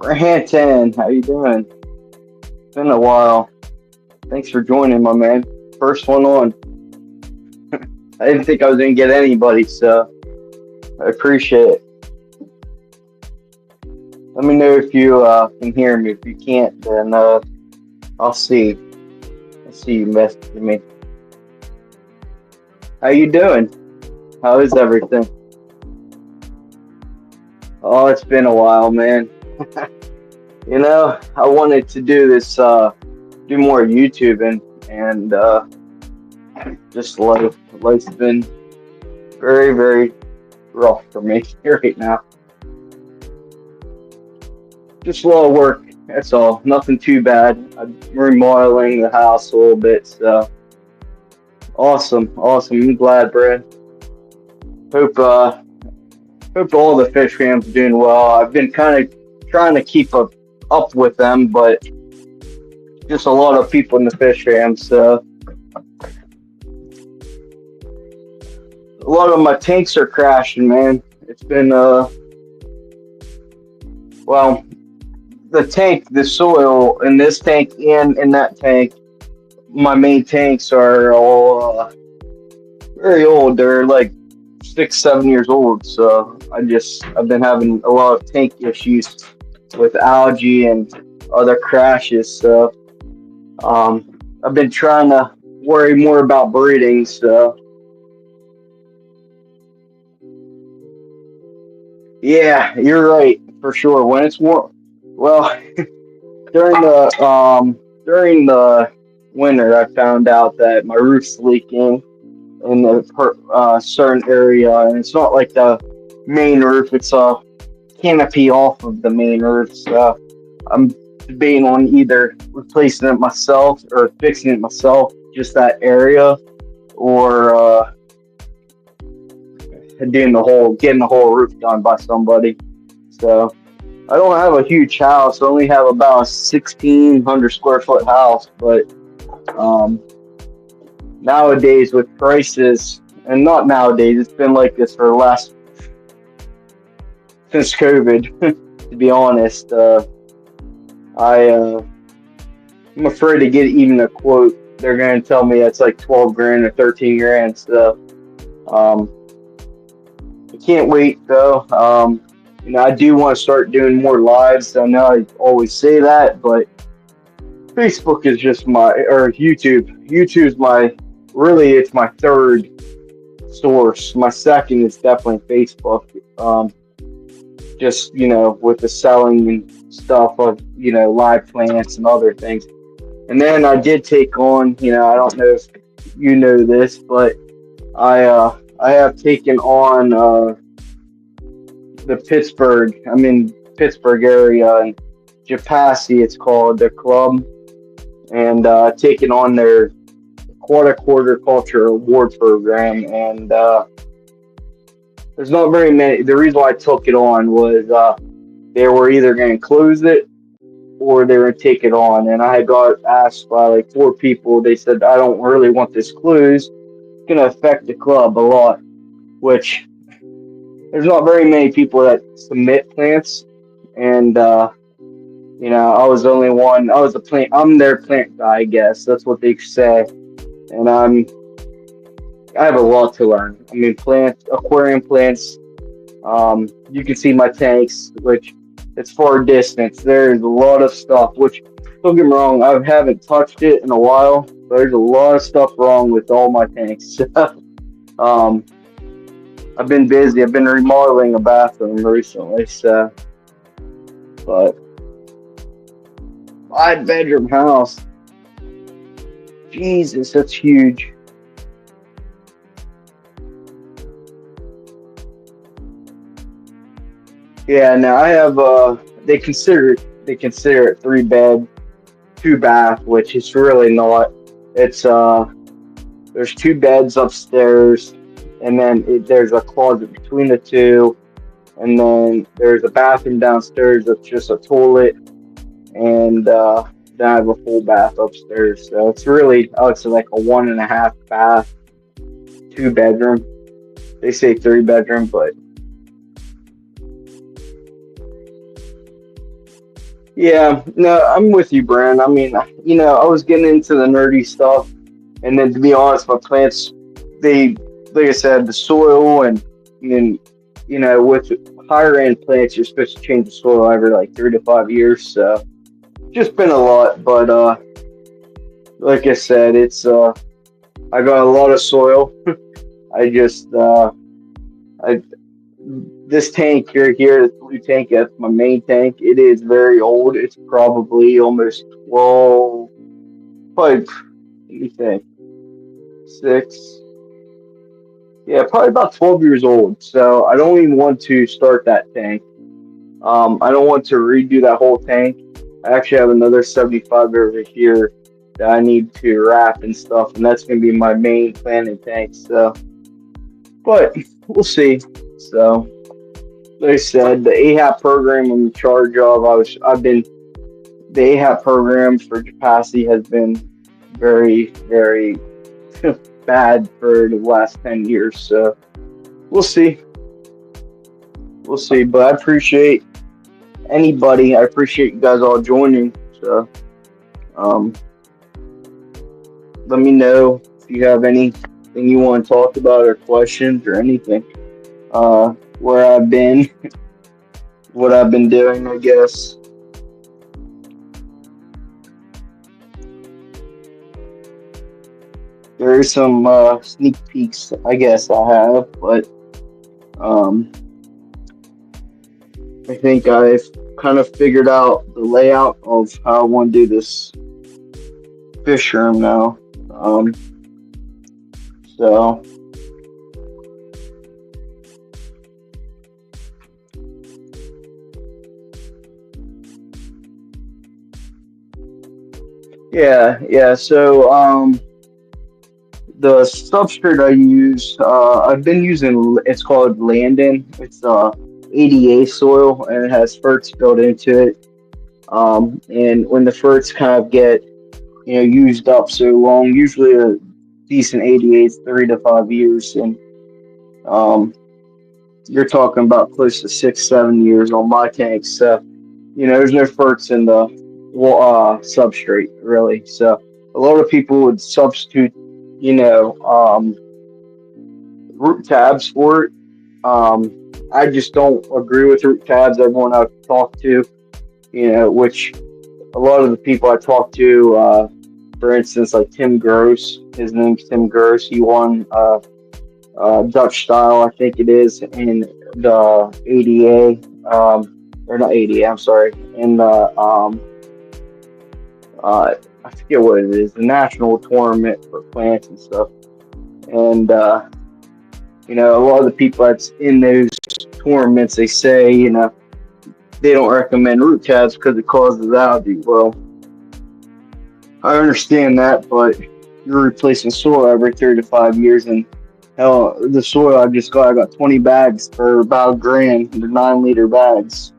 Rantan, how you doing? Been a while. Thanks for joining, my man. First one on. I didn't think I was gonna get anybody, so I appreciate it. Let me know if you can hear me. If you can't, then I'll see. I'll see you messaging me. How you doing? How is everything? Oh, it's been a while, man. I wanted to do this, do more YouTube and just life's been very, very rough for me right now. Just a lot of work. That's all. Nothing too bad. I'm remodeling the house a little bit. So awesome, awesome. I'm glad, Brad. Hope hope all the fish fans are doing well. I've been kind of trying to keep up with them, but just a lot of people in the fish fans. So a lot of my tanks are crashing, man. It's been well, the soil in this tank and in that tank, my main tanks are all very old. They're like 6, 7 years old. So I've been having a lot of tank issues with algae and other crashes. So I've been trying to worry more about breeding. So yeah, you're right for sure. When it's warm, well, during the winter, I found out that my roof's leaking in the certain area, and it's not like the main roof; it's a canopy off of the main roof. So I'm debating on either replacing it myself or fixing it myself, just that area, or getting the whole roof done by somebody. So I don't have a huge house. I only have about a 1,600 square foot house, but um, nowadays with prices, and not nowadays, it's been like this for the last since COVID. To be honest, I I'm afraid to get even a quote. They're gonna tell me it's like 12 grand or 13 grand. So um, I can't wait though. I do want to start doing more lives. I know I always say that, but Facebook is just or YouTube. YouTube's it's my third source. My second is definitely Facebook. Just, with the selling and stuff of, live plants and other things. And then I did take on, I don't know if you know this, but I have taken on the I'm in Pittsburgh area, and Japassi, it's called, the club, and taken on their aquatic horticulture award program. And there's not very many. The reason why I took it on was they were either going to close it or they were going to take it on. And I got asked by like 4 people. They said, I don't really want this closed. It's going to affect the club a lot, which there's not very many people that submit plants. And, I was the only one. I'm their plant guy, I guess. That's what they say. And I have a lot to learn. I mean, aquarium plants. You can see my tanks, which it's far distance. There's a lot of stuff, which, don't get me wrong, I haven't touched it in a while, but there's a lot of stuff wrong with all my tanks. um, I've been busy. I've been remodeling a bathroom recently, so, but 5 bedroom house. Jesus, that's huge. Yeah, now I have they consider it 3 bed, 2 bath, which is really not. It's there's 2 beds upstairs, and then there's a closet between the two, and then there's a bathroom downstairs that's just a toilet, and then I have a full bath upstairs. So it's really, I would say, like a 1.5 bath, 2 bedroom. They say 3 bedroom, but Yeah, no, I'm with you, Brand. I mean, I was getting into the nerdy stuff, and then to be honest, my plants, they, like I said, the soil and with higher end plants, you're supposed to change the soil every like 3 to 5 years. So just been a lot, but like I said, it's I got a lot of soil. I just I this tank here, this blue tank, that's my main tank. It is very old. It's probably almost 12, probably, let me think, six, yeah, probably about 12 years old. So I don't even want to start that tank. I don't want to redo that whole tank. I actually have another 75 over here that I need to wrap and stuff, and that's going to be my main planting tank. So, but we'll see. So, like I said, the AHAP program I'm in charge of, I've been the AHAP program for capacity has been very, very bad for the last 10 years. So we'll see. We'll see. But I appreciate anybody. I appreciate you guys all joining. So um, let me know if you have anything you want to talk about or questions or anything. Where I've been, what I've been doing, I guess. There are some sneak peeks, I guess I have, but um, I think I've kind of figured out the layout of how I want to do this fish room now. So yeah, yeah. So the substrate I use, I've been using. It's called Landon. It's ADA soil, and it has ferts built into it. And when the ferts kind of get used up so long, usually a decent ADA is 3 to 5 years, and um, you're talking about close to 6, 7 years on my tanks. So there's no ferts in the substrate really. So a lot of people would substitute, root tabs for it. I just don't agree with root tabs. Everyone I've talked to, which a lot of the people I talked to, for instance, like Tim Gross, his name's Tim Gross. He won Dutch style, I think it is, in the ADA, or not ADA, I'm sorry, in the I forget what it is, the national tournament for plants and stuff. And a lot of the people that's in those tournaments, they say, they don't recommend root tabs because it causes algae. Well, I understand that, but you're replacing soil every 3 to 5 years, and hell, the soil I got 20 bags for about $1,000. They're 9 liter bags,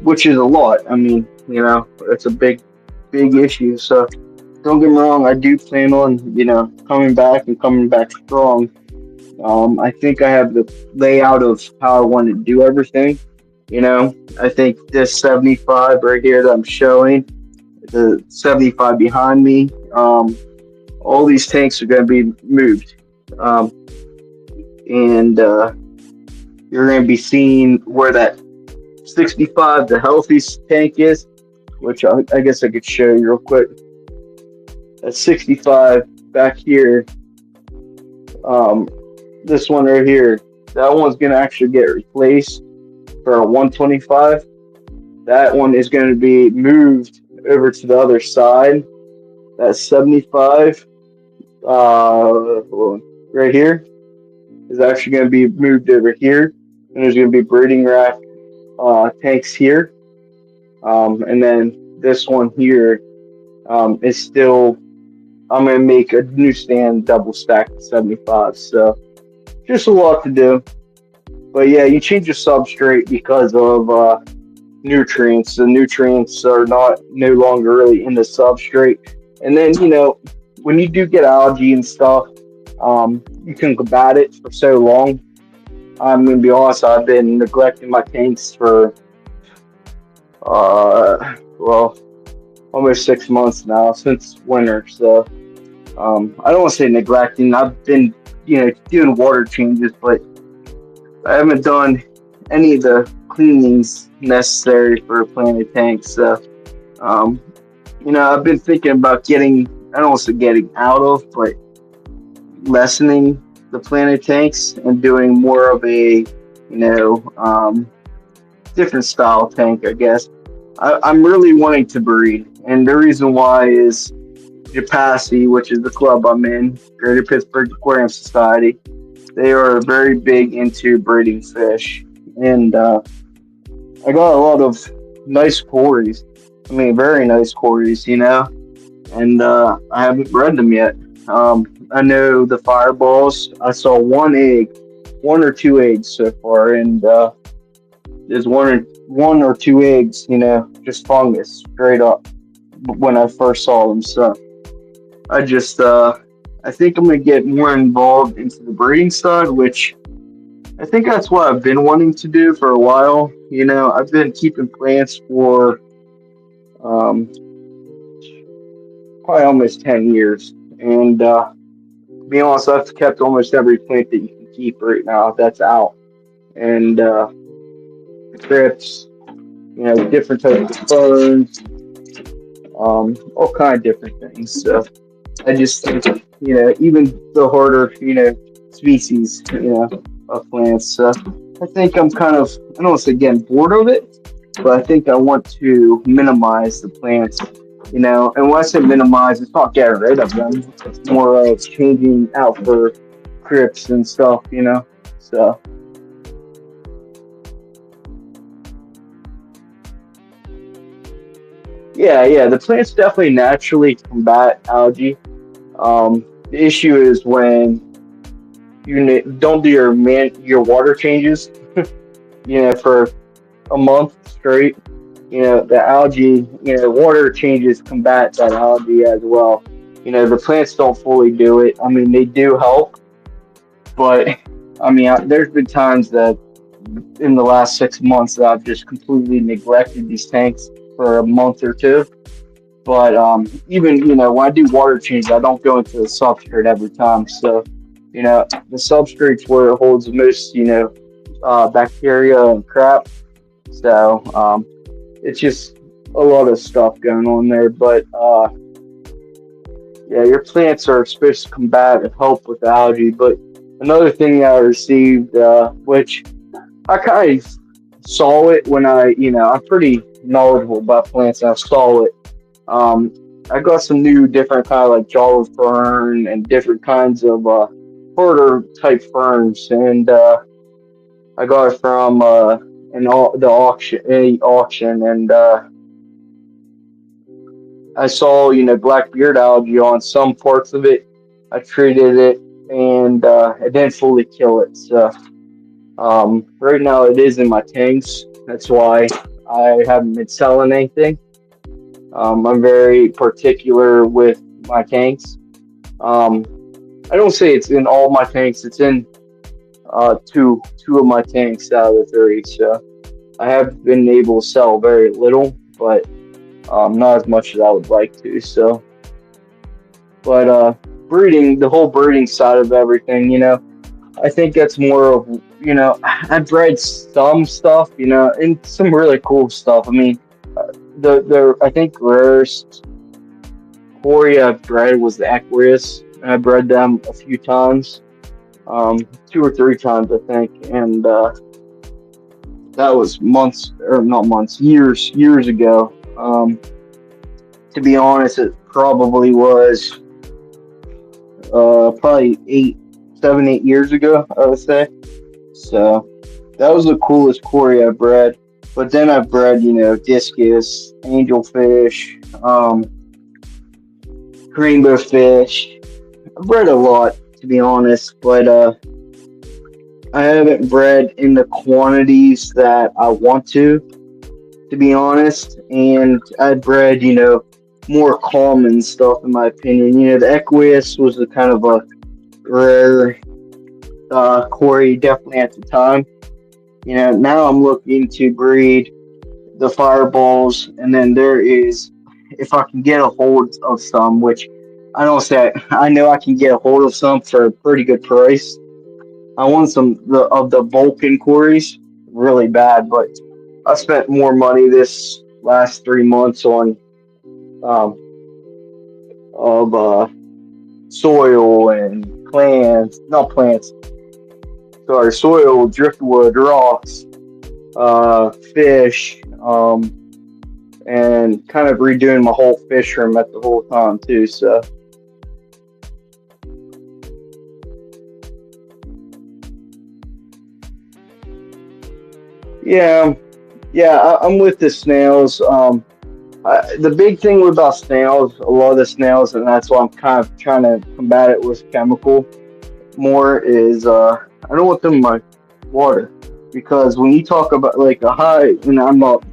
which is a lot. I mean, it's a big, big issue. So don't get me wrong, I do plan on, coming back and coming back strong. I think I have the layout of how I want to do everything. I think this 75 right here that I'm showing, the 75 behind me, all these tanks are going to be moved. And you're going to be seeing where that 65, the healthiest tank is, which I guess I could show you real quick. At 65 back here, this one right here, that one's going to actually get replaced for a 125. That one is going to be moved over to the other side. That 75 right here is actually going to be moved over here, and there's going to be breeding rack tanks here, and then this one here is still. I'm going to make a new stand double stack 75. So just a lot to do. But yeah, you change your substrate because of nutrients. The nutrients are no longer really in the substrate. And then, when you do get algae and stuff, you can combat it for so long. I'm going to be honest, I've been neglecting my tanks for Well, almost 6 months now since winter. So I don't want to say neglecting. I've been, doing water changes, but I haven't done any of the cleanings necessary for a planted tank. So um, I've been thinking about getting. I don't want to say getting out of, but lessening the planted tanks and doing more of a, different style tank, I guess. I'm really wanting to breed, and the reason why is Japassi, which is the club I'm in, Greater Pittsburgh Aquarium Society. They are very big into breeding fish, and I got a lot of nice quarries. I mean, very nice quarries, and I haven't bred them yet. I know the fireballs. I saw one or two eggs so far, and there's one or two eggs, just fungus straight up when I first saw them. So I just I think I'm gonna get more involved into the breeding side, which I think that's what I've been wanting to do for a while. I've been keeping plants for um, probably almost 10 years, and to be honest, I've kept almost every plant that you can keep right now that's out, and trips, different types of ferns, all kind of different things. So I just think, even the harder, species, of plants. So I think I'm kind of, I don't want to say getting bored of it, but I think I want to minimize the plants, and when I say minimize, it's not getting rid of them. It's more of changing out for crips and stuff. So yeah, yeah, the plants definitely naturally combat algae. The issue is when don't do your water changes, for a month straight. The algae, water changes combat that algae as well. The plants don't fully do it. I mean, they do help, but I mean, there's been times that in the last 6 months that I've just completely neglected these tanks for a month or two. But even when I do water changes, I don't go into the substrate every time. So the substrate's where it holds the most bacteria and crap. So it's just a lot of stuff going on there. But yeah, your plants are supposed to combat and help with algae. But another thing I received, which I kind of saw it when I'm pretty knowledgeable about plants. And I saw it. Um, I got some new different kind of like jolly fern and different kinds of harder type ferns, and I got it from the auction, and I saw black beard algae on some parts of it. I treated it, and it didn't fully kill it. So right now it is in my tanks. That's why I haven't been selling anything. I'm very particular with my tanks. Um, I don't say it's in all my tanks. It's in two of my tanks out of the three. So I have been able to sell very little, but not as much as I would like to. So, but breeding, the whole breeding side of everything, I think that's more of I bred some stuff, and some really cool stuff. I mean, the I think rarest quarry I've bred was the Aquarius, and I bred them a few times, two or three times I think, and that was months or not months, years ago. To be honest, it probably was probably 8 7 8 years ago, I would say. So that was the coolest quarry I bred. But then I bred, discus, angelfish, rainbow fish. I bred a lot, to be honest, but I haven't bred in the quantities that I want to be honest. And I bred, more common stuff, in my opinion. The Equus was a kind of a rare quarry, definitely at the time. Now I'm looking to breed the fireballs, and then there is, if I can get a hold of some, which I don't say I know I can get a hold of some for a pretty good price. I want some of the Vulcan quarries really bad, but I spent more money this last 3 months on um, of soil and plants, not plants, sorry, soil, driftwood, rocks, fish, and kind of redoing my whole fish room at the whole time too. So yeah, yeah, I'm with the snails. The big thing about snails, a lot of the snails, and that's why I'm kind of trying to combat it with chemical more, is I don't want them in my water. Because when you talk about like a high, and I'm not,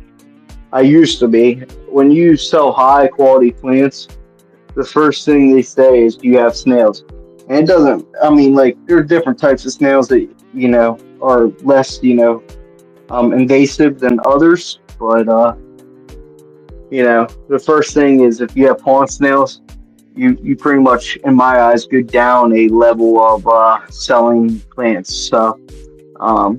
I used to be, when you sell high quality plants, the first thing they say is, "Do you have snails?" And it doesn't. I mean, like there are different types of snails that are less invasive than others, but the first thing is if you have pond snails, you pretty much, in my eyes, go down a level of selling plants. So, um,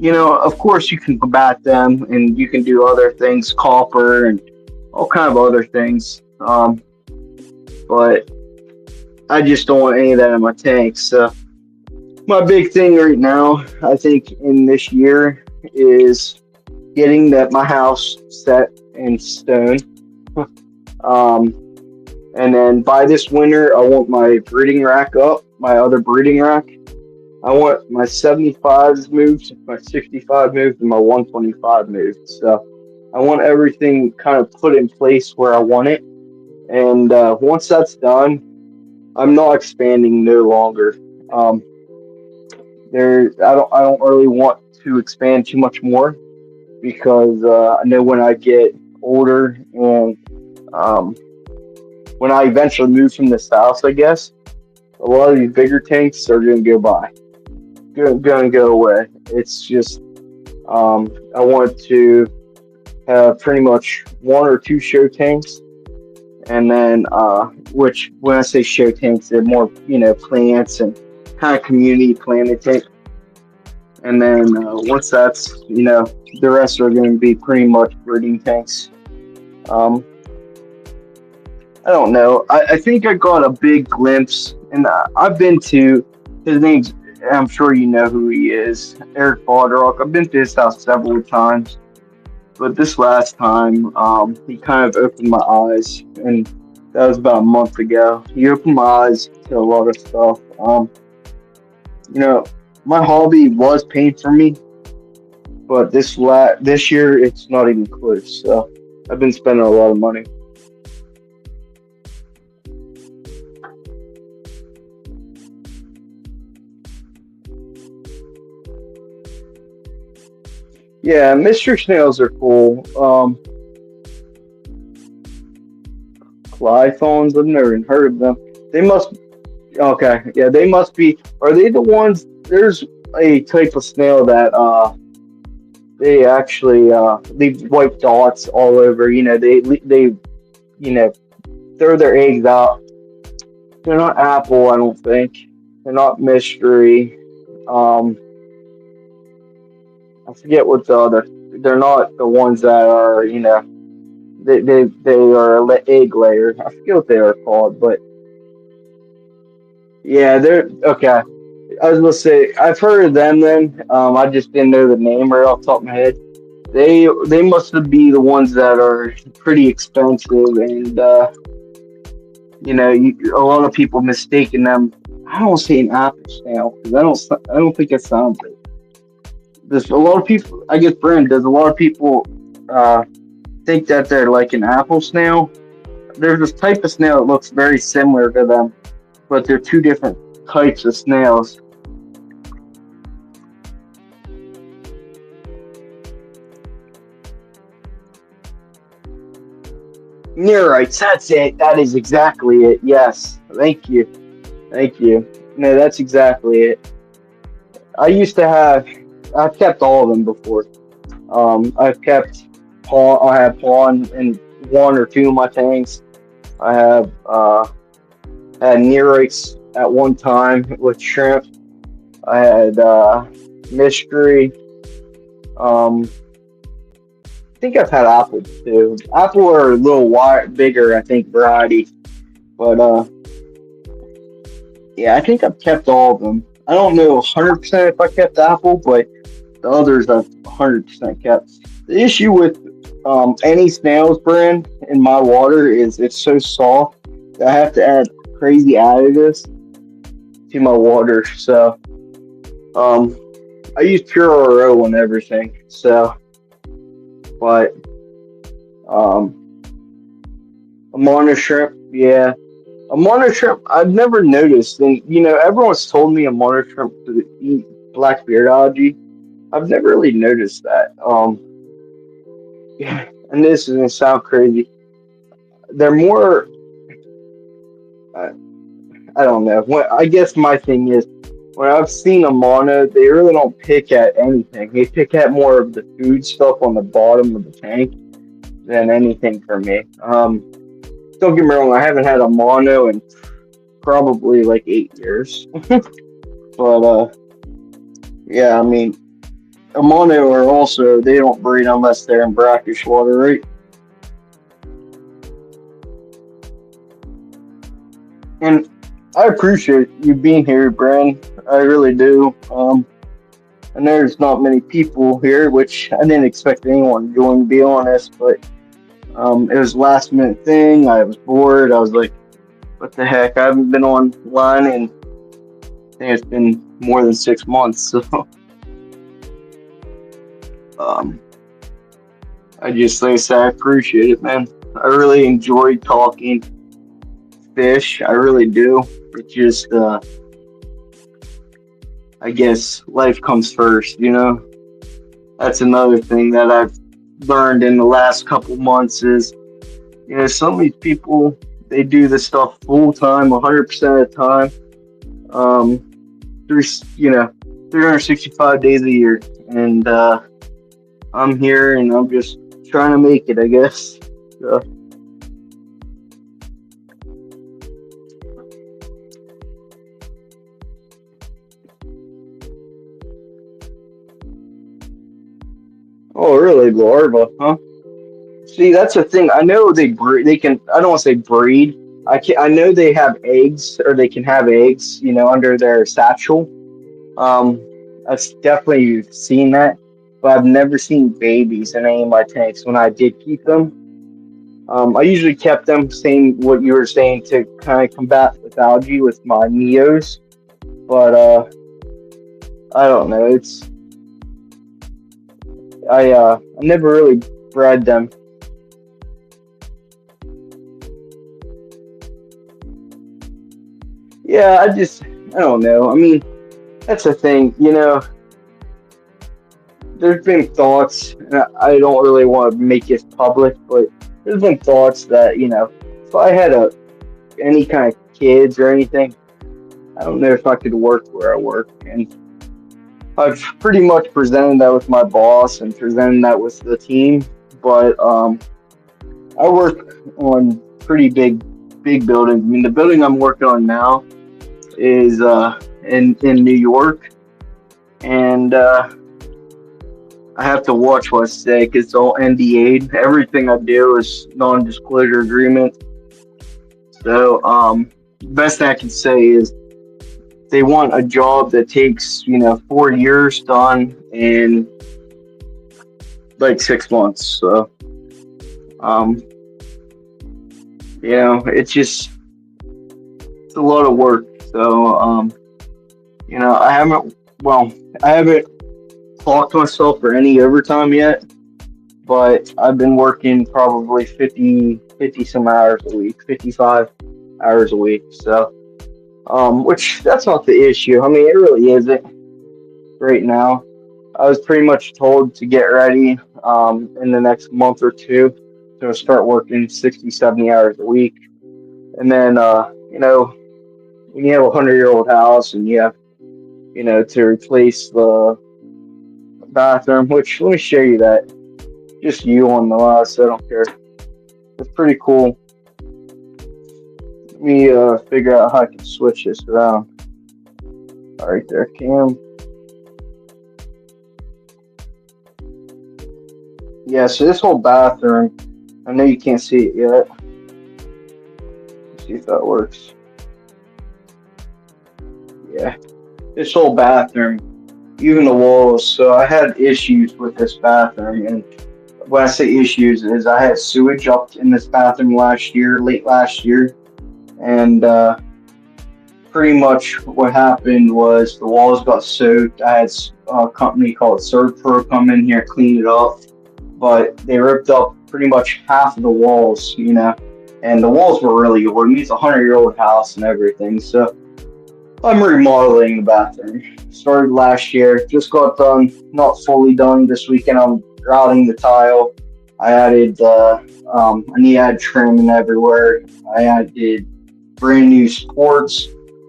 of course, you can combat them, and you can do other things, copper and all kind of other things. But I just don't want any of that in my tanks. So, my big thing right now, I think, in this year is getting that my house set in stone. um, and then by this winter, I want my breeding rack up, my other breeding rack. I want my 75s moved, my 65 moved, and my 125 moved. So I want everything kind of put in place where I want it. And once that's done, I'm not expanding no longer. Um, I don't really want to expand too much more because I know when I get older and um, when I eventually move from this house, I guess a lot of these bigger tanks are going to go by, going to go away. It's just I want to have pretty much one or two show tanks, and then which when I say show tanks, they're more plants and kind of community planted tank. And then once that's the rest are going to be pretty much breeding tanks. Um, I don't know. I think I got a big glimpse, and I've been to his name's. I'm sure you know who he is, Eric Balderock. I've been to his house several times, but this last time, he kind of opened my eyes, and that was about a month ago. He opened my eyes to a lot of stuff. You know, my hobby was paint for me, but this year it's not even close. So I've been spending a lot of money. Yeah, Mr. Snails are cool. Clythons, I've never even heard of them. They must. Okay, yeah, they must be. Are they the ones? There's a type of snail that they actually leave white dots all over. They throw their eggs out. They're not apple, I don't think. They're not mystery. Um, I forget what the other. They're not the ones that are they are egg layers. I forget what they are called, but yeah, they're okay. I was gonna say I've heard of them. Then I just didn't know the name right off the top of my head. They must be the ones that are pretty expensive, and a lot of people mistaking them. I don't say an apple snail because I don't think it sounds right. There's a lot of people. I guess Brand does. A lot of people think that they're like an apple snail. There's this type of snail that looks very similar to them, but they're two different types of snails. Neurites, that's it. That is exactly it. Yes. Thank you. Thank you. No, that's exactly it. I used to have, I've kept all of them before. I've kept pawn. I have pawn in one or two of my tanks. I have had Nereids at one time with shrimp. I had mystery. I think I've had apple too. Apple are a little bigger, I think, variety. But yeah, I think I've kept all of them. I don't know 100% if I kept apple, but the others I've 100% kept. The issue with any snails brand in my water is it's so soft that I have to add crazy additives to my water. So um, I use pure RO on everything. So, but um, Amana shrimp, yeah. Amana shrimp, I've never noticed. And, everyone's told me Amana shrimp to eat black beard algae. I've never really noticed that. Yeah, and this is gonna sound crazy. They're more, uh, I don't know. I guess my thing is, when I've seen Amana, they really don't pick at anything. They pick at more of the food stuff on the bottom of the tank than anything for me. Don't get me wrong, I haven't had a mono in probably like 8 years. But yeah, I mean, a mono are also they don't breed unless they're in brackish water, right? And I appreciate you being here, Bran. I really do. And there's not many people here, which I didn't expect anyone to join, to be honest. But it was a last minute thing. I was bored. I was like, what the heck? I haven't been online and I think it's been more than 6 months. So um, I just like I said, I appreciate it, man. I really enjoyed talking fish. I really do. It just, I guess life comes first, you know? That's another thing that I've learned in the last couple months is, some of these people, they do this stuff full time, 100% of the time. There's, 365 days a year. And I'm here and I'm just trying to make it, I guess. So, oh, really? Larva, huh? See, that's the thing. I know they breed. They can. I don't want to say breed. I know they have eggs, or they can have eggs. Under their satchel. Um, I've definitely seen that, but I've never seen babies in any of my tanks when I did keep them. I usually kept them, same what you were saying, to kind of combat lethargy with my neos. But I don't know. I never really bred them. Yeah, I don't know. I mean, that's the thing. There's been thoughts, and I don't really want to make it public, but there's been thoughts that if I had any kind of kids or anything, I don't know if I could work where I work, and I've pretty much presented that with my boss and presented that with the team. But I work on pretty big buildings. I mean, the building I'm working on now is in New York, and I have to watch what I say because it's all NDA'd. Everything I do is non-disclosure agreement. So best I can say is they want a job that takes 4 years done in like 6 months. So um, it's just it's a lot of work. So I haven't clocked myself for any overtime yet, but I've been working probably 50 some hours a week, 55 hours a week. So, which that's not the issue. I mean, it really isn't right now. I was pretty much told to get ready in the next month or two to start working 60, 70 hours a week. And then, when you have a 100-year-old house and you have, to replace the bathroom, which let me show you that. just you on the last. I don't care. It's pretty cool. Let me figure out how I can switch this around. All right, there, Cam. Yeah, so this whole bathroom, I know you can't see it yet. Let's see if that works. Yeah, this whole bathroom, even the walls. So I had issues with this bathroom, and when I say issues, is I had sewage up in this bathroom late last year, and pretty much what happened was the walls got soaked. I had a company called ServPro come in here clean it up, but they ripped up pretty much half of the walls, and the walls were really old. I mean, it's a 100-year-old house and everything, so I'm remodeling the bathroom. Started last year, just got done, not fully done this weekend. I'm routing the tile. I added, I need to add trim everywhere. I added brand new supports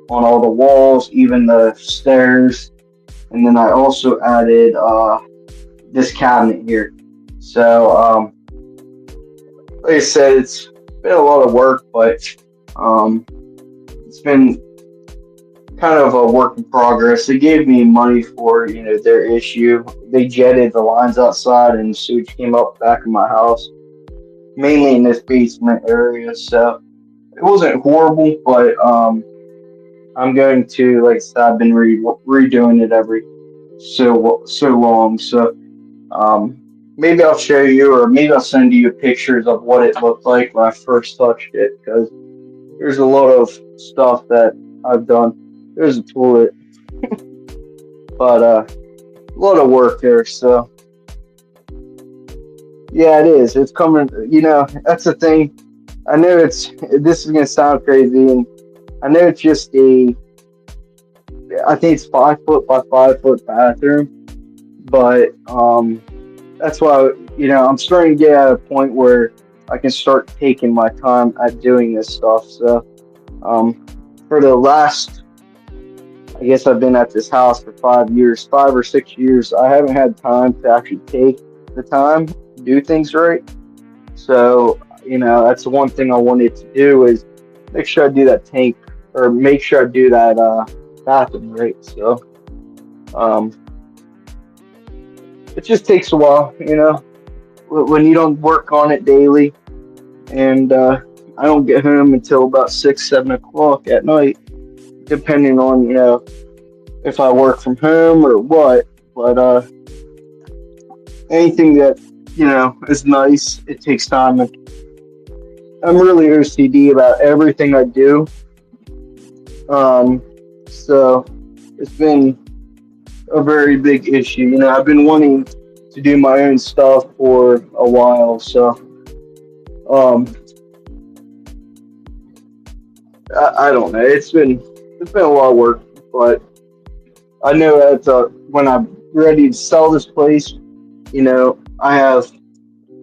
on all the walls, even the stairs. And then I also added this cabinet here. So, like I said, it's been a lot of work, but it's been kind of a work in progress. They gave me money for, their issue. They jetted the lines outside and sewage came up back of my house, mainly in this basement area. So it wasn't horrible, but I'm going to, like I said, I've been redoing it every so long. So maybe I'll show you, or maybe I'll send you pictures of what it looked like when I first touched it, because there's a lot of stuff that I've done. There's a toilet, but a lot of work there. So yeah, it is. It's coming. That's the thing. I know this is gonna sound crazy, and I know it's just I think it's 5 foot by 5 foot bathroom, but that's why I'm starting to get at a point where I can start taking my time at doing this stuff. So for the last, I guess I've been at this house for 5 or 6 years. I haven't had time to actually take the time to do things right. So, that's the one thing I wanted to do is make sure I do that tank, or make sure I do that bathroom right. So, it just takes a while, when you don't work on it daily. And I don't get home until about 6, 7 o'clock at night, depending on, if I work from home or what. But anything that, is nice, it takes time. And I'm really OCD about everything I do. So it's been a very big issue. I've been wanting to do my own stuff for a while. So I don't know. It's been a lot of work, but I know that when I'm ready to sell this place, I have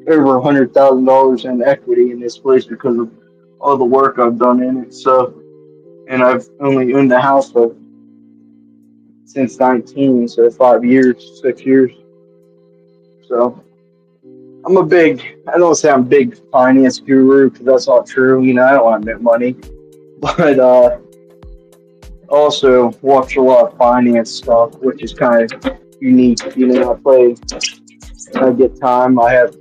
over $100,000 in equity in this place because of all the work I've done in it. So, and I've only owned the house since 19, so 5 years, 6 years. So I don't say I'm a big finance guru, because that's not true. I don't want to make money, but also watch a lot of finance stuff, which is kind of unique. I get time. I have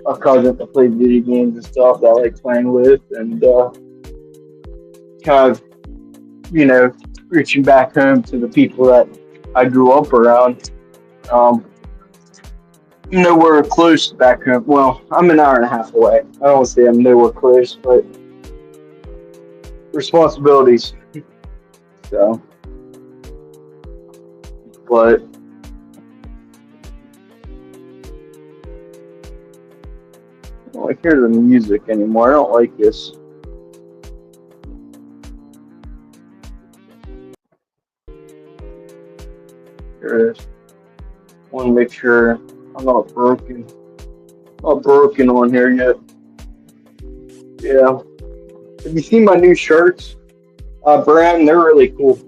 a cousin that plays video games and stuff that I like playing with, and kind of, reaching back home to the people that I grew up around. Nowhere close back home. Well, I'm an hour and a half away. I don't say I'm nowhere close, but responsibilities. So, but I don't like hear the music anymore. I don't like this. Here it is. I want to make sure I'm not broken. Not broken on here yet. Yeah. Have you seen my new shirts? Brand, they're really cool.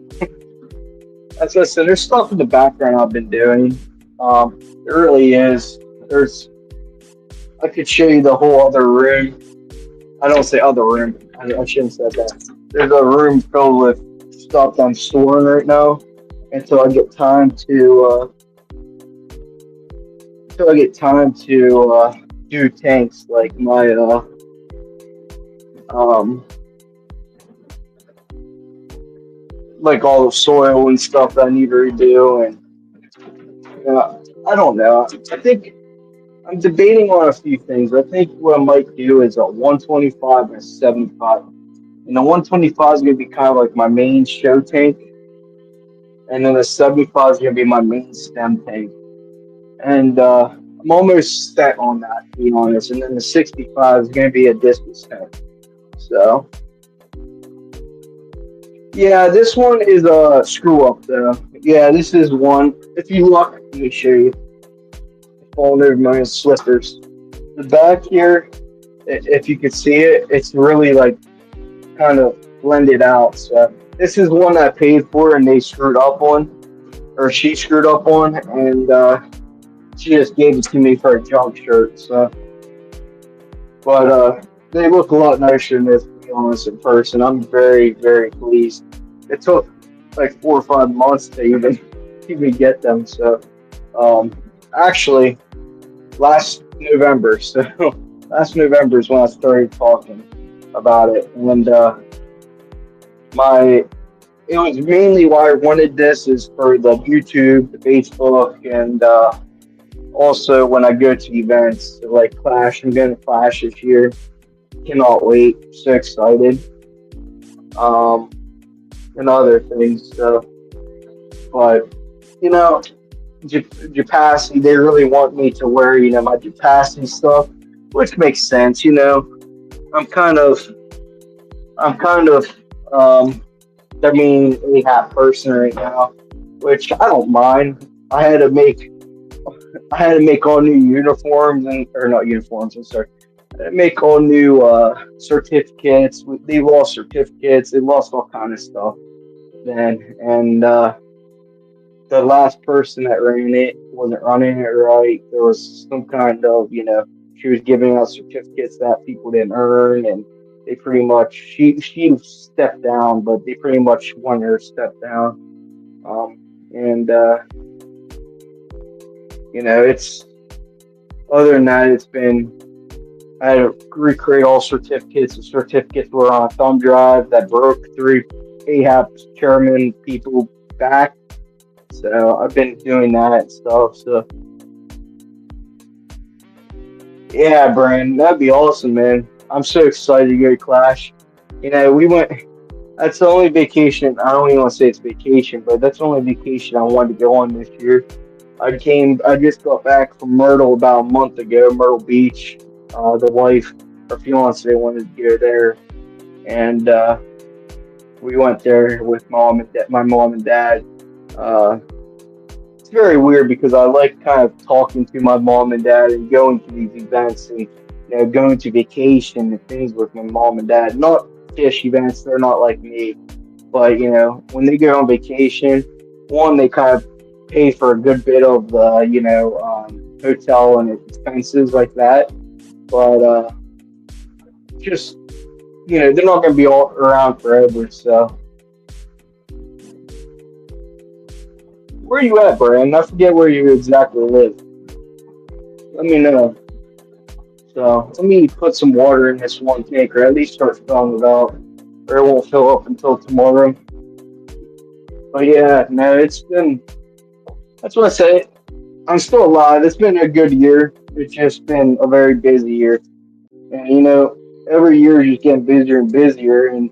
As I said, there's stuff in the background I've been doing. There really is. There's I could show you the whole other room. I don't say other room. I shouldn't say that. There's a room filled with stuff I'm storing right now until I get time to do tanks like my um like all the soil and stuff that I need to redo and I don't know. I think I'm debating on a few things. I think what I might do is a 125 and a 75. And the 125 is going to be kind of like my main show tank, and then the 75 is going to be my main stem tank. And I'm almost set on that, to be honest. And then the 65 is going to be a distance tank. So, yeah, this one is a screw up, though. Yeah, this is one. If you look, let me show you. Falling over my slippers. The back here, if you could see it, it's really like kind of blended out. So this is one I paid for and they screwed up on, or she screwed up on, and she just gave it to me for a junk shirt. So, but they look a lot nicer than this, to be honest, in person. I'm very, very pleased. It took like 4 or 5 months to even get them. So, um, actually, last November. So last November is when I started talking about it, and my it was mainly why I wanted this is for the YouTube, the Facebook, and also when I go to events so like Clash. I'm going to Clash this year. Cannot wait. So excited. Um, and other things. So, but you know, Japassi, they really want me to wear my Japassi stuff, which makes sense. I'm kind of I'm kind of the main AHAP person right now, which I don't mind. I had to make all new uniforms and or not uniforms. I'm sorry. I had to make all new certificates. They lost certificates. They lost all kind of stuff then, and the last person that ran it wasn't running it right. There was some kind of she was giving out certificates that people didn't earn, and they pretty much she stepped down, but they pretty much wanted her to step down. And it's other than that, it's been I had to recreate all certificates. The certificates were on a thumb drive that broke three AHAP chairman people back. So I've been doing that and stuff. So yeah, Brian, that'd be awesome, man. I'm so excited to go to Clash. We went. That's the only vacation. I don't even want to say it's vacation, but that's the only vacation I wanted to go on this year. I just got back from Myrtle about a month ago, Myrtle Beach. The wife, her fiance wanted to go there, and we went there with my mom and dad. Uh, it's very weird because I like kind of talking to my mom and dad and going to these events and going to vacation and things with my mom and dad. Not fish events; they're not like me. But when they go on vacation, one they kind of pay for a good bit of the hotel and expenses like that. But just they're not going to be all around forever. So where are you at, Brian? I forget where you exactly live. Let me know. So let me put some water in this one tank, or at least start filling it up, or it won't fill up until tomorrow. But yeah, no, it's been. That's what I say. I'm still alive. It's been a good year. It's just been a very busy year, and every year is just getting busier and busier, and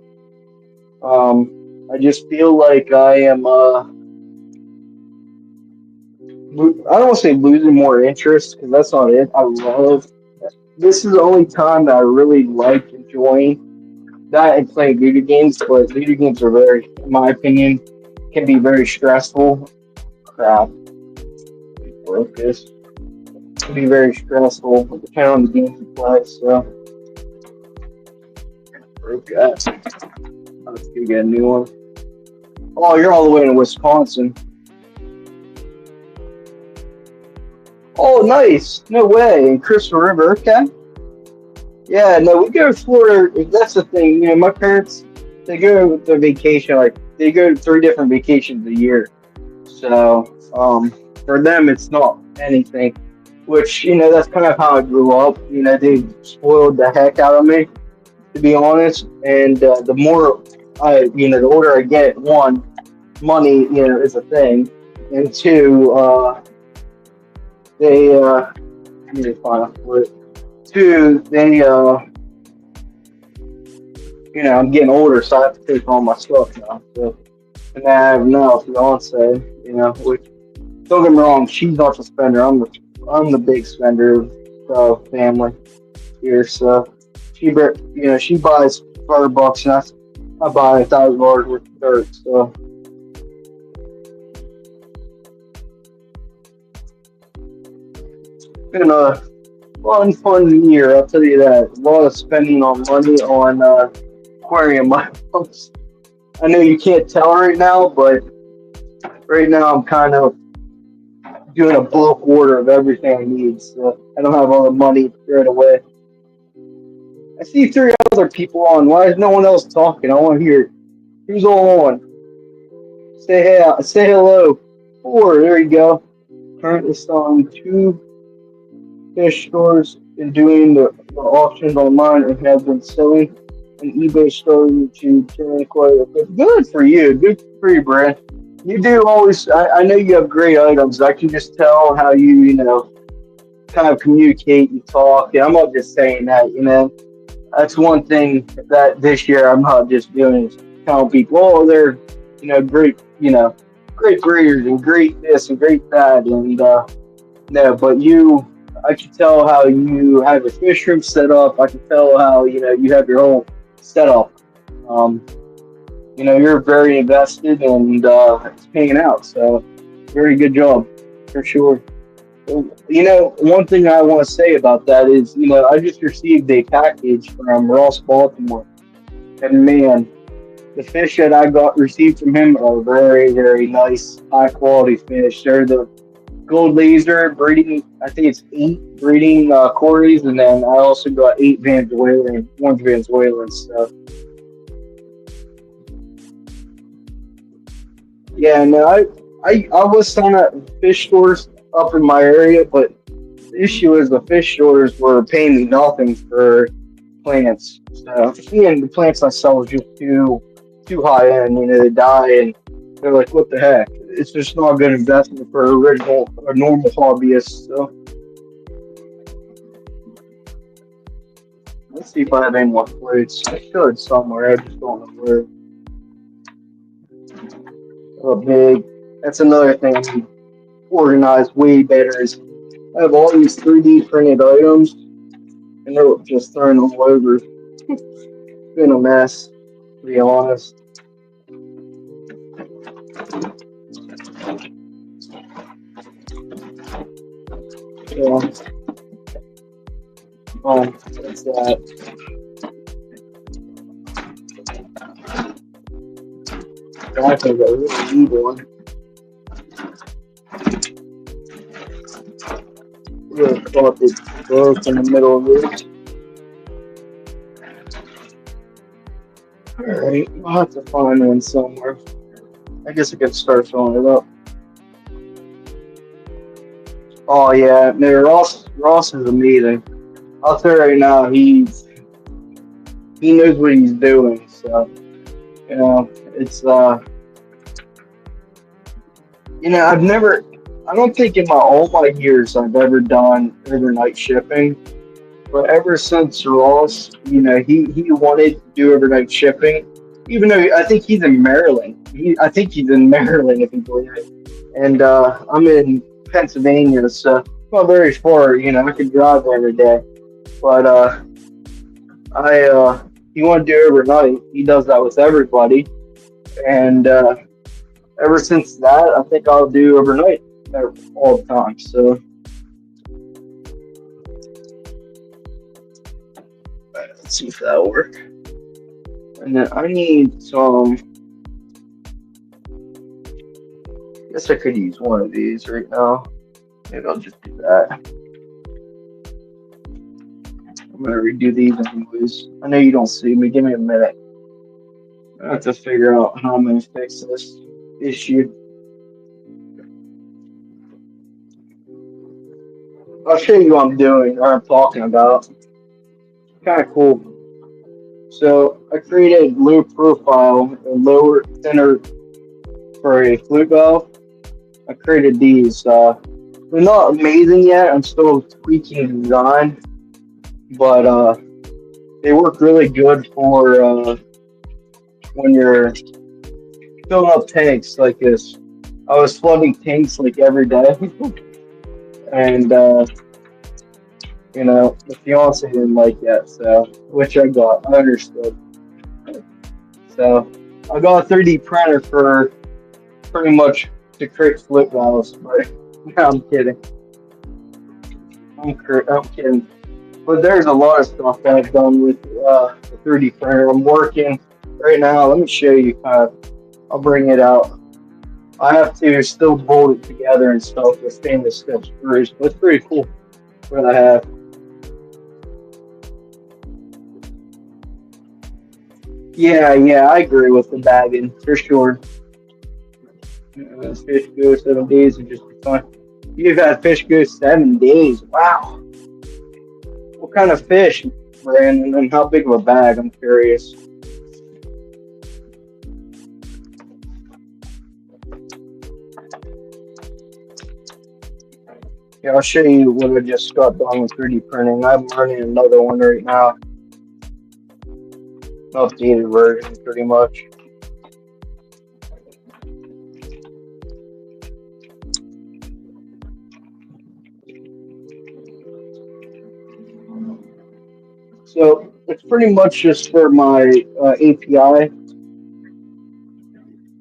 I just feel like I am. I don't want to say losing more interest because that's not it. I love. This is the only time that I really like enjoying that and playing video games. But video games are very, in my opinion, can be very stressful. Crap, broke this. Can be very stressful depending on the game you play. So broke that. Let's get a new one. Oh, you're all the way in Wisconsin. Oh, nice. No way. In Crystal River. Okay. Yeah, no, we go to Florida. That's the thing. My parents, they go to vacation, like, they go to three different vacations a year. So, for them, it's not anything. Which, that's kind of how I grew up. They spoiled the heck out of me, to be honest. And the more the older I get, one, money, is a thing. And two, they, let me find a word. Two, they, I'm getting older, so I have to take all my stuff now. So, and I have now a fiance, which, don't get me wrong, she's not the spender. I'm the big spender of family here. So she buys $5 and I buy $1,000 worth of dirt. So been a fun year. I'll tell you that. A lot of spending on money on aquarium items. I know you can't tell right now, but right now I'm kind of doing a bulk order of everything I need. So I don't have all the money right away. I see three other people on. Why is no one else talking? I want to hear who's all on. Say hey, say hello. Four, there you go. Currently selling two fish stores and doing the auctions online and have been selling an eBay store to turn quite a bit. Good for you. Good for you, Brad. You do always. I know you have great items. I can just tell how you kind of communicate and talk. And I'm not just saying that. That's one thing that this year I'm not just doing is telling people, oh, they're great, great breeders and great this and great that, and no, but I can tell how you have your fish room set up. I can tell how you have your own setup. Um, you're very invested and it's paying out. So very good job for sure. One thing I want to say about that is, I just received a package from Ross Baltimore, and man, the fish that I got received from him are very, very nice, high quality fish. They're the gold laser breeding. I think it's 8 breeding Corys, and then I also got 8 Venezuelan, one's Venezuelan. So yeah, no, I was selling at fish stores up in my area, but the issue is the fish stores were paying me nothing for plants. So and the plants I sell is just too high end. They die, and they're like, what the heck? It's just not a good investment for original or normal hobbyists. So let's see if I have any more plates. I should somewhere. I just don't know where. Oh, big. That's another thing I need organized way better. Is I have all these 3D printed items, and they're just throwing them all over. It's been a mess, to be honest. Yeah. What's that? I think I really need one. Really caught the broke in the middle of it. Alright, I'll have to find one somewhere. I guess I could start filling it up. Oh yeah, no, Ross is amazing. I'll tell you right now, he knows what he's doing. So it's I don't think in all my years I've ever done overnight shipping. But ever since Ross, he wanted to do overnight shipping, even though I think he's in Maryland. I think he's in Maryland, if you believe it. And I'm in Pennsylvania, so not very far. I could drive every day. But he wanted to do overnight. He does that with everybody, and ever since that, I think I'll do overnight all the time. So let's see if that'll work. And then I need some. I guess I could use one of these right now. Maybe I'll just do that. I'm gonna redo these anyways. I know you don't see me. Give me a minute. I have to figure out how I'm gonna fix this issue. I'll show you what I'm doing or I'm talking about. Kind of cool. So I created low profile and lower center for a flute valve. I created these. They're not amazing yet. I'm still tweaking the design, but they work really good for when you're filling up tanks like this. I was flooding tanks like every day, and the fiance didn't like that, so which I got. I understood. So I got a 3D printer for pretty much to create flip valves, but no, I'm kidding. I'm kidding. But there's a lot of stuff that I've done with the 3D printer. I'm working right now. Let me show you. I'll bring it out. I have to still bolt it together and stuff with stainless steel screws, but it's pretty cool what I have. Yeah, I agree with the bagging for sure. Fish go 7 days and just be fun. You've had fish go 7 days. Wow. What kind of fish, Brandon, and how big of a bag? I'm curious. Yeah, I'll show you what I just got done with 3D printing. I'm running another one right now. Updated version, pretty much. So it's pretty much just for my API.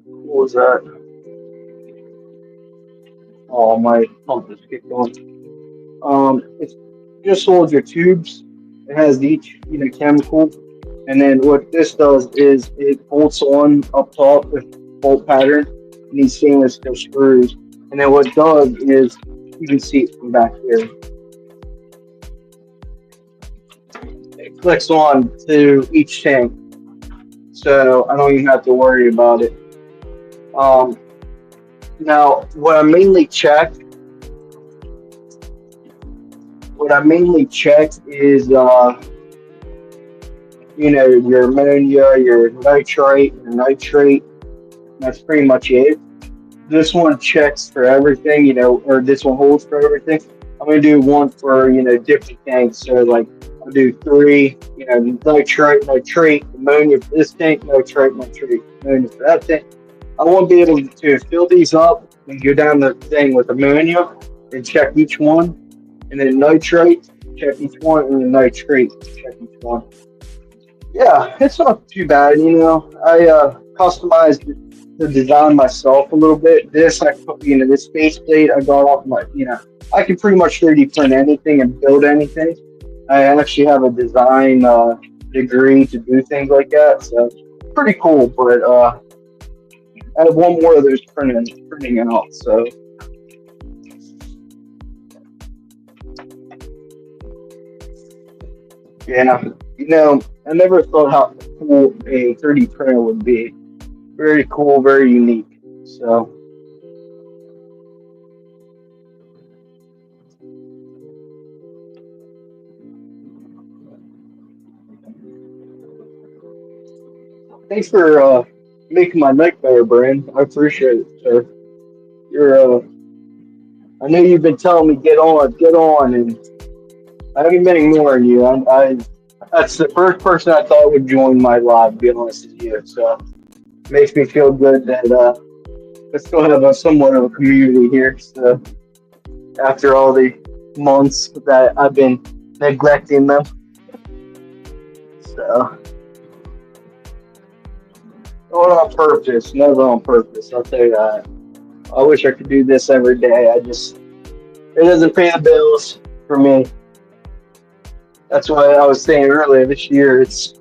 What was that? Oh, my pump just kicked on. It's just holds your tubes. It has each chemical, and then what this does is it bolts on up top with bolt pattern and these stainless steel screws. And then what it does is you can see it from back here. It clicks on to each tank, so I don't even have to worry about it. Now, what I mainly check is your ammonia, your nitrite, your nitrate. That's pretty much it. This one checks for everything, or this one holds for everything. I'm gonna do one for different tanks. So like I'll do three, nitrite, ammonia for this tank, nitrite, ammonia for that tank. I won't be able to fill these up and go down the thing with ammonia and check each one, and then nitrate, check each one, and then nitrate, check each one. Yeah, it's not too bad. I customized the design myself a little bit. This this face plate I got off I can pretty much 3D print anything and build anything. I actually have a design degree to do things like that, so pretty cool. But I have one more of those printing out. So yeah, I never thought how cool a 3D printer would be. Very cool, very unique. So thanks for making my night better, Brian. I appreciate it, sir. You're I know you've been telling me get on, and I haven't been ignoring you. That's the first person I thought would join my live. To be honest with you, so it makes me feel good that I still have somewhat of a community here. So after all the months that I've been neglecting them, so not on purpose, never on purpose. I'll tell you that. I wish I could do this every day. It doesn't pay the bills for me. That's why I was saying earlier this year. It's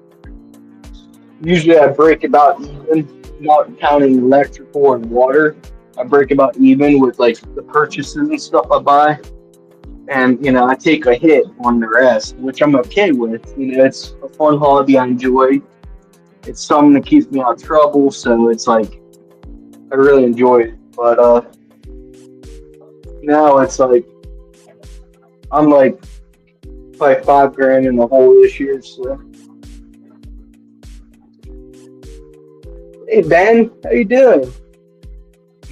usually I break about even, not counting electrical and water. I break about even with like the purchases and stuff I buy, and I take a hit on the rest, which I'm okay with. It's a fun hobby I enjoy. It's something that keeps me out of trouble, so it's like I really enjoy it. But now it's like I'm like probably 5 grand in the hole this year. So hey Ben, how you doing?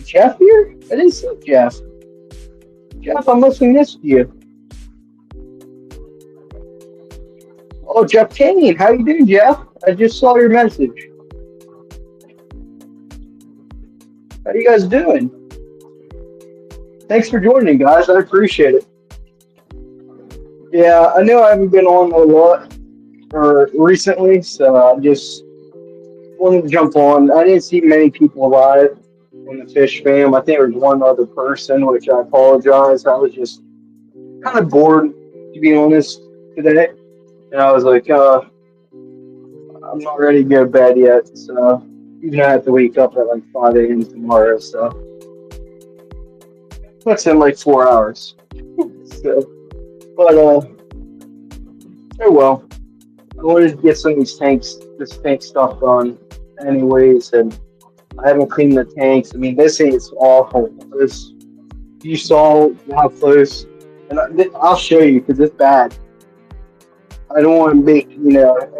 Jeff here? I didn't see Jeff. Jeff, I must have missed you. Oh, Jeff Kane, how you doing, Jeff? I just saw your message. How you guys doing? Thanks for joining, guys. I appreciate it. Yeah, I know I haven't been on a lot or recently, so I just wanted to jump on. I didn't see many people live on the Fish Fam. I think there was one other person, which I apologize. I was just kind of bored, to be honest, today. And I was like, I'm not ready to go to bed yet, so even though I have to wake up at like 5 a.m. tomorrow, so that's in like 4 hours. So, but oh well. I wanted to get some of this tank stuff done, anyways, and I haven't cleaned the tanks. I mean, this thing is awful. This you saw how close, and I'll show you because it's bad. I don't want to make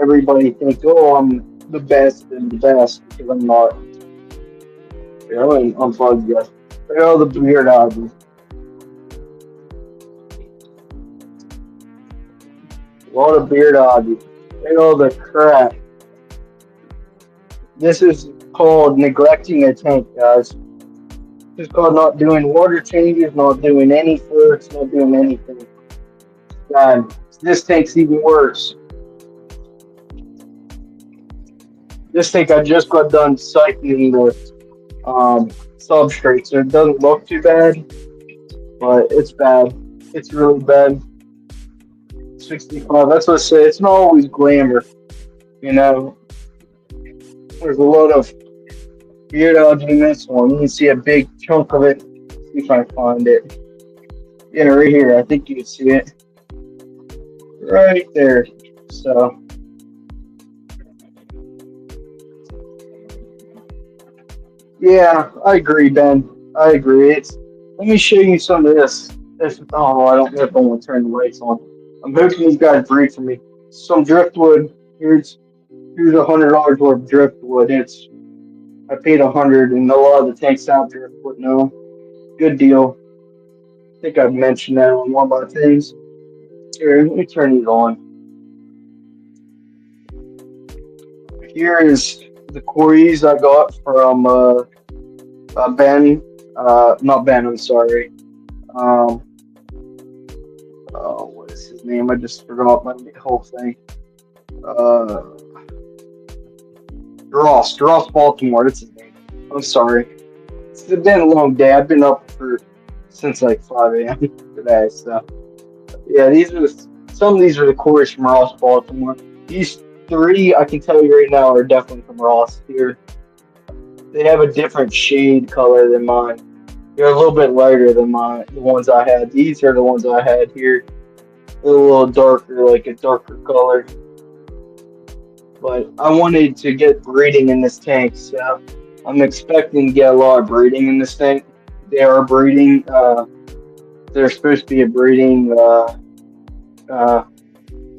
everybody think, oh, I'm the best and the best because I'm not. Here, I'm gonna unplug you. Look at all the weird houses. A lot of beard hobbies. Look at all the crap. This is called neglecting a tank, guys. This is called not doing water changes, not doing any fluids, not doing anything. God, this tank's even worse. This tank I just got done cycling the substrate, so it doesn't look too bad, but it's bad. It's really bad. 65. That's what I say. It's not always glamour, you know. There's a lot of beard algae in this one. You can see a big chunk of it. See if I can find it. Yeah, right here. I think you can see it. Right there. So, yeah, I agree, Ben. I agree. Let me show you some of this. Oh, I don't know if I want to turn the lights on. I'm hoping these guys breed for me. Some driftwood. Here's $100 worth of driftwood. I paid 100, and a lot of the tanks have driftwood now. Good deal. I think I've mentioned that on one of my things. Here, let me turn these on. Here is the Coreys I got from Ben. Not Ben. I'm sorry. What is his name? I just forgot my whole thing. Ross Baltimore. That's his name. I'm sorry. It's been a long day. I've been up since like 5 a.m. today. So yeah, some of these are the Coreys from Ross Baltimore. These three I can tell you right now are definitely from Ross here. They have a different shade color than mine. They're a little bit lighter than the ones I had. These are the ones I had here. They're a little darker, like a darker color. But I wanted to get breeding in this tank, so I'm expecting to get a lot of breeding in this tank. They are breeding. They're supposed to be a breeding,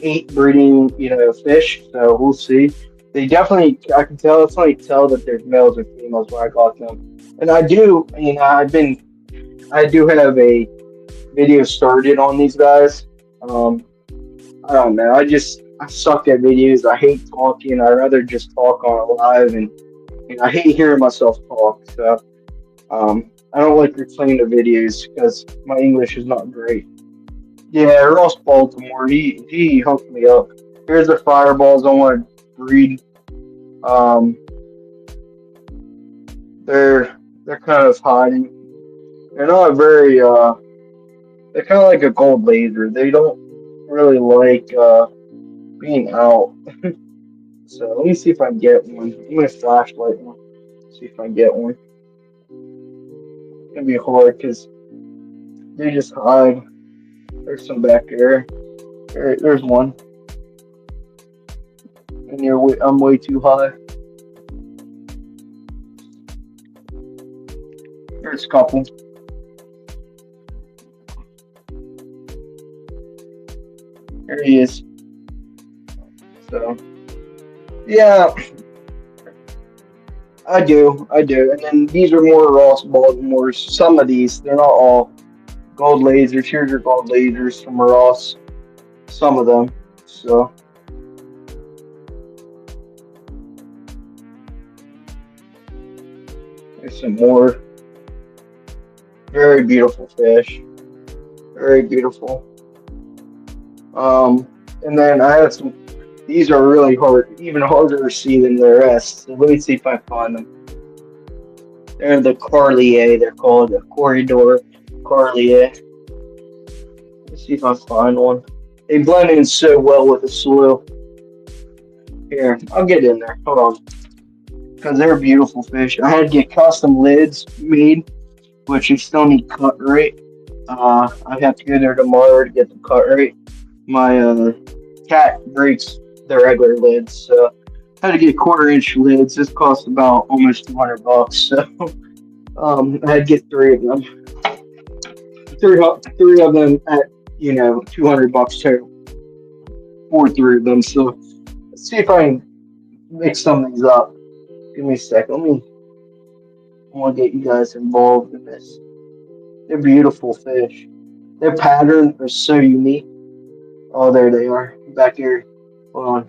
8 breeding, fish. So we'll see. They definitely, I can definitely tell that there's males and females when I got them. And I do, I do have a video started on these guys. I don't know. I suck at videos. I hate talking. I'd rather just talk on it live, and I hate hearing myself talk. So I don't like replaying the videos because my English is not great. Yeah, Ross Baltimore. He hooked me up. Here's the fireballs I want to breed. They're kind of hiding. They're not very they're kind of like a gold laser. They don't really like being out. So let me see if I can get one. I'm gonna flashlight one. See if I can get one. gonna be hard because they just hide. There's some back there. There's one, and I'm way too high. There's a couple. There he is. So yeah, I do. And then these are more Ross Baltimore's. Some of these, they're not all gold lasers. Here's your gold lasers from Ross. Some of them. So there's some more. Very beautiful fish. Very beautiful. And then I have some. These are really hard, even harder to see than the rest. So let me see if I find them. They're the Carlier. They're called the Corridor Carlier. Let's see if I find one. They blend in so well with the soil. Here, I'll get in there. Hold on. Because they're beautiful fish. I had to get custom lids made, which you still need cut right. I have to go there tomorrow to get them cut right. My cat breaks the regular lids, so I had to get 1/4 inch lids. This cost about almost $200, so I had to get three of them. Three of them at $200 too, for three of them. So let's see if I can mix some of these up. Give me a second. I want to get you guys involved in this. They're beautiful fish. Their patterns are so unique. Oh, there they are. Back here. Hold on.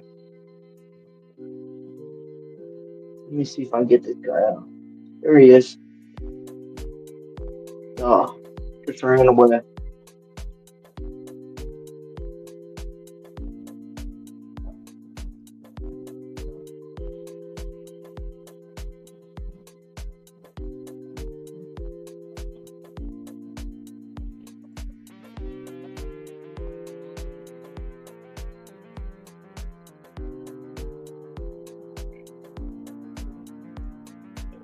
Let me see if I can get this guy out. There he is. Oh, just ran away.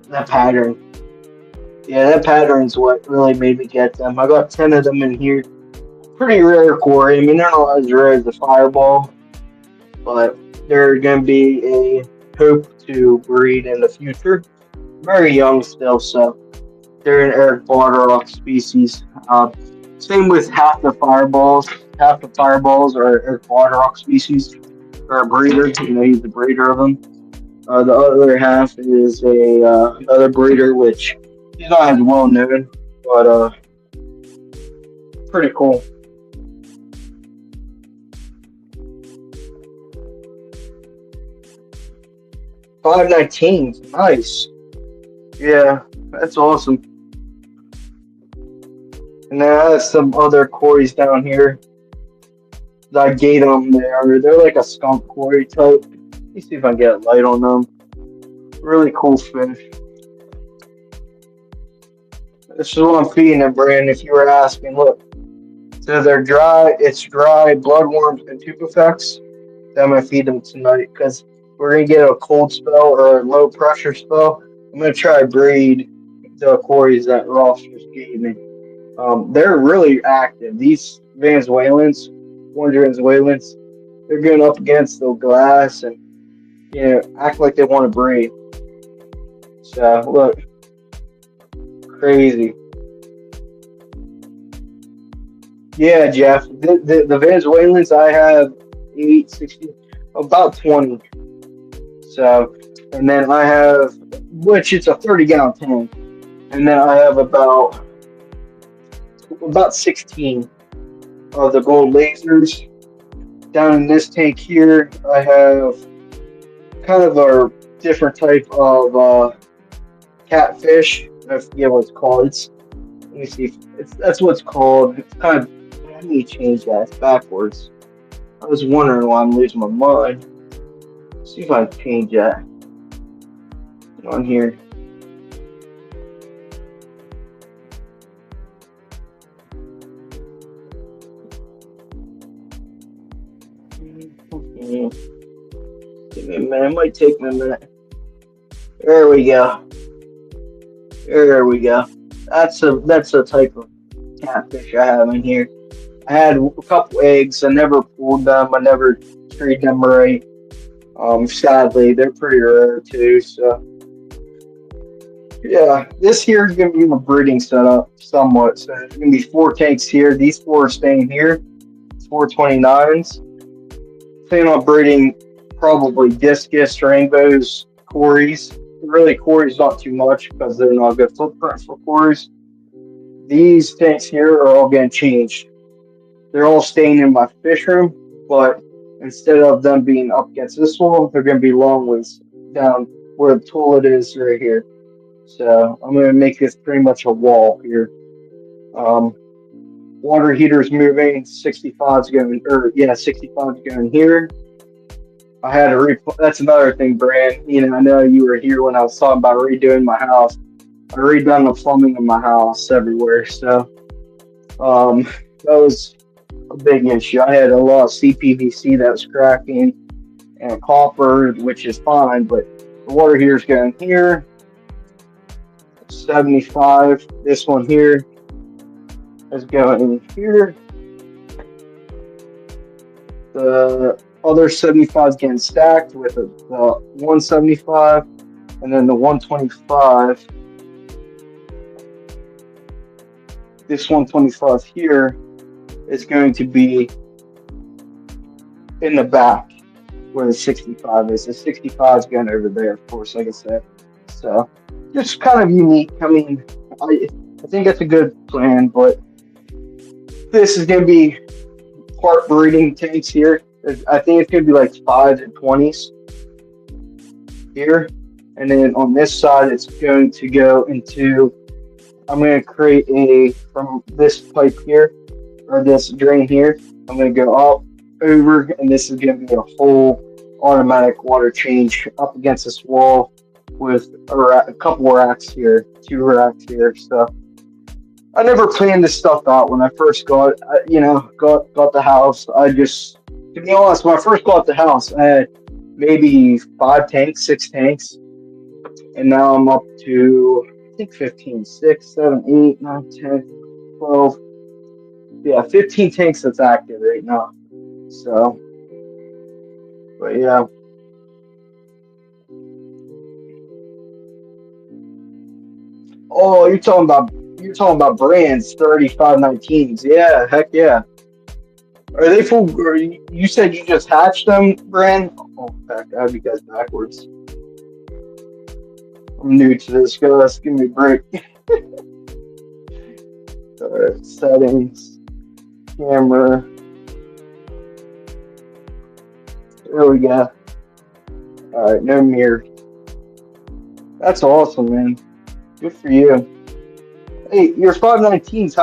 That pattern. Yeah, that pattern's what really made me get them. I got 10 of them in here. Pretty rare quarry. I mean, they're not as rare as the Fireball, but they're going to be a hope to breed in the future. Very young still, so they're an Eric Barterock species. Same with half the Fireballs. Half the Fireballs are Eric Barterock species, or a breeder. He's the breeder of them. The other half is another breeder, which he's not as well known, but pretty cool. 519, nice. Yeah, that's awesome. And then I have some other quarries down here that I gate them. They're like a skunk quarry type. Let me see if I can get a light on them. Really cool fish. This is what I'm feeding them, Brandon. If you were asking, look. So they're dry. It's dry bloodworms and tubifex. That I'm gonna feed them tonight because we're gonna get a cold spell or a low pressure spell. I'm gonna try to breed the quarries that Ross just gave me. They're really active. These Venezuelans, orange Venezuelans, they're going up against the glass and act like they want to breed. So look, crazy. Yeah, Jeff. The Venezuelans I have 860, about 20. So, and then I have, which it's a 30-gallon tank, and then I have about 16 of the gold lasers. Down in this tank here, I have kind of a different type of catfish. I forget what it's called. Let me see. That's what it's called. It's kind of. Let me change that. It's backwards. I was wondering why I'm losing my mind. Let's see if I can change that on here. Give me a minute. It might take me a minute. There we go. There we go. That's a type of catfish I have in here. I had a couple eggs. I never pulled them. I never treated them right. Sadly, they're pretty rare too. So yeah, this here is gonna be my breeding setup somewhat. So there's gonna be four tanks here. These four are staying here. 429s. Planning on breeding probably discus, rainbows, cories. Really, cories not too much because they're not a good footprint for cories. These tanks here are all getting changed. They're all staying in my fish room, but instead of them being up against this wall, they're going to be long ways down where the toilet is right here. So I'm going to make this pretty much a wall here. Um, Water heater's moving. 65's going, or yeah, 65's going here. I had to that's another thing, Brand. I know you were here when I was talking about redoing my house. I redone the plumbing in my house everywhere, so that was a big issue. I had a lot of CPVC that was cracking and copper, which is fine, but the water heater's going here. 75. This one here is going here. The other 75 is getting stacked with the 175, and then the 125. This 125 here is going to be in the back where the 65 is. The 65 is going over there, of course, like I said. So just kind of unique. I mean, I think it's a good plan, but this is going to be part breeding tanks here. I think it's going to be like 5s and 20s here. And then on this side, it's going to go into, I'm going to create from this pipe here, or this drain here, I'm going to go up, over, and this is going to be a whole automatic water change up against this wall with a couple racks here, 2 racks here. So I never planned this stuff out when I first got the house. To be honest, when I first got the house, I had maybe 5 tanks, 6 tanks, and now I'm up to, I think, 15, 6, 7, 8, 9, 10, 12. Yeah, 15 tanks that's active right now. So, but yeah. Oh, you're talking about brands 3519s. Yeah, heck yeah. Are they full? Or you said you just hatched them, Brand? Oh, heck, I have you guys backwards. I'm new to this, guys. Give me a break. Alright, settings, camera. There we go. Alright, no mirror. That's awesome, man. Good for you. Hey, your 519s,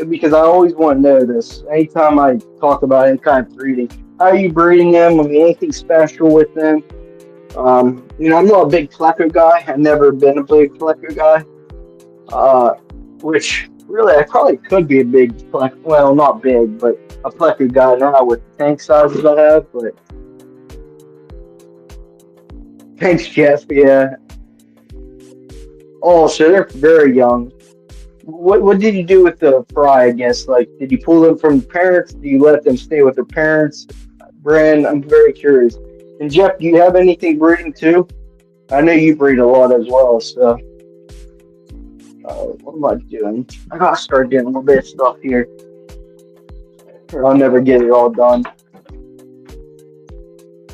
because I always want to know this. Anytime I talk about any kind of breeding, how are you breeding them? I mean, anything special with them? I'm not a big pleco guy. I've never been a big pleco guy. Which really, I probably could be a big pleco. Well, not big, but a pleco guy now with the tank sizes I have. But thanks, Jeff. Yeah. Oh, so they're very young. What did you do with the fry? I guess, like, did you pull them from the parents? Do you let them stay with their parents? Brand, I'm very curious. And Jeff, do you have anything breeding too? I know you breed a lot as well. So, what am I doing? I gotta start doing a little bit of stuff here, or I'll never get it all done.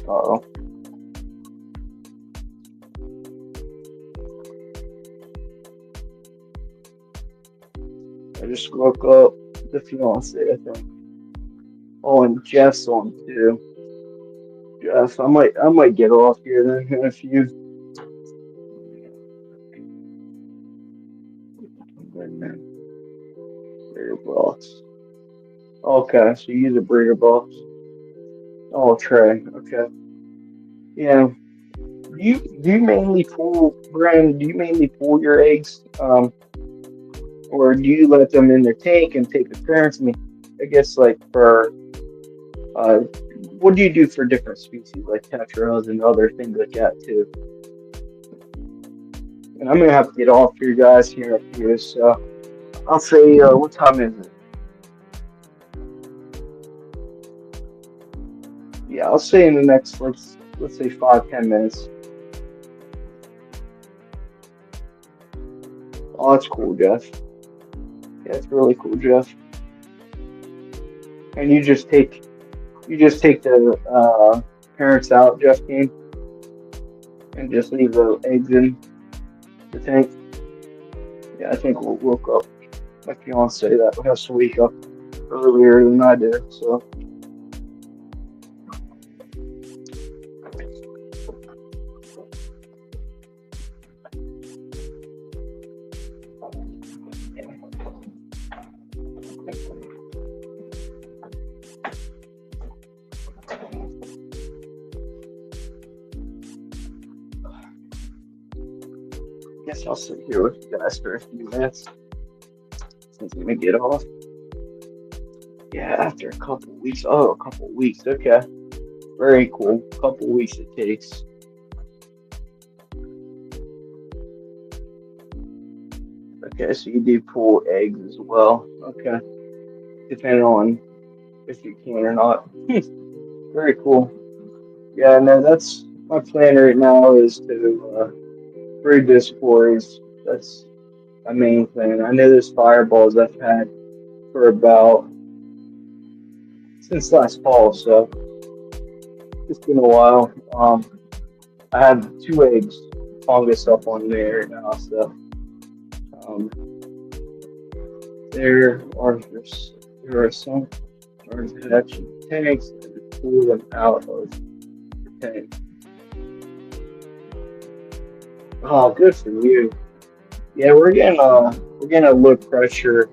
Oh. I just woke up the fiance, I think. Oh, and Jeff's on too. Jeff, I might get off here then in a few. Breeder box. Okay, so you use a breeder box. Oh, tray. Okay. Yeah. Do you mainly pull, Brandon? Do you mainly pull your eggs? Or do you let them in their tank and take the parents? I mean, I guess like for what do you do for different species like tetras and other things like that too? And I'm gonna have to get off here, guys, here in a few. So I'll say, what time is it? Yeah, I'll say in the next, let's say 5, 10 minutes. Oh, that's cool, Jeff. Yeah, it's really cool, Jeff. And you just take the parents out, Jeff King, and just leave the eggs in the tank. Yeah, I think we'll woke up. My fiance that has to wake up earlier than I do, so I guess I'll sit here with you guys for a few minutes since I'm gonna get off. Yeah, after a couple weeks. Oh, a couple weeks. Okay, very cool. Couple weeks it takes. Okay, so you do pull eggs as well. Okay, depending on if you can or not. Very cool. Yeah, no, that's my plan right now is to breed this quarries. That's my main thing. I know there's fireballs I've had for about since last fall, so it's been a while. I have two eggs fungus up on there now, so um, there are there are some are hatching tanks and pull them out of the tank. Oh, good for you. Yeah, we're getting a low pressure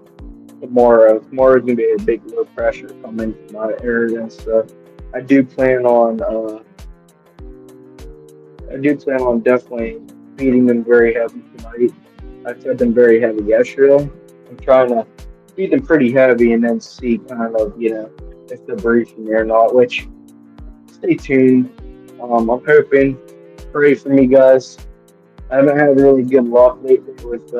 tomorrow. Tomorrow's gonna be a big low pressure coming to my area, so I do plan on definitely feeding them very heavy tonight. I fed them very heavy yesterday. I'm trying to feed them pretty heavy and then see kind of, if they're breathing or not, which stay tuned. I'm hoping, pray for me guys. I haven't had really good luck lately with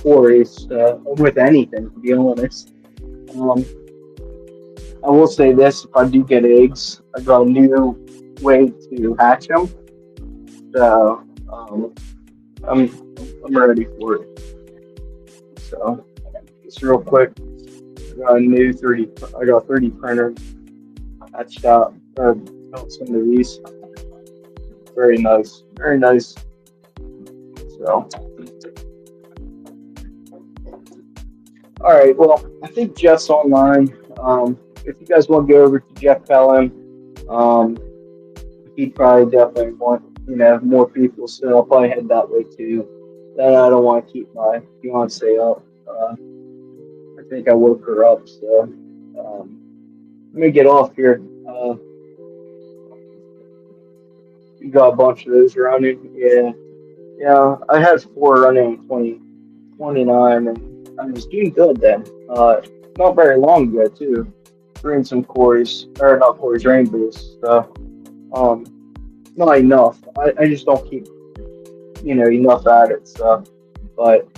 quarries, with anything to be honest. Um, I will say this: if I do get eggs, I got a new way to hatch them. So I'm I'm ready for it. So just real quick, I got a new 30. I got a 30 printer hatched out or built some of these. Very nice, very nice. So all right, well I think Jeff's online. If you guys want to go over to Jeff Pelham, um, he'd probably definitely want more people, so I'll probably head that way too. Then I don't want to keep my fiance up. I think I woke her up, so let me get off here. You got a bunch of those running, yeah, yeah. I had four running in 2029, and I was doing good then. Not very long ago too. Doing some cores, or not cores, rainbows. So um, not enough. I just don't keep enough at it. So, but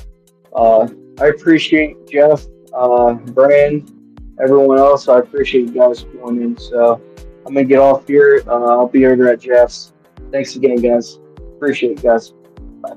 I appreciate Jeff, Brand, everyone else. I appreciate you guys joining. So I'm gonna get off here. I'll be over at Jeff's. Thanks again, guys. Appreciate it, guys. Bye.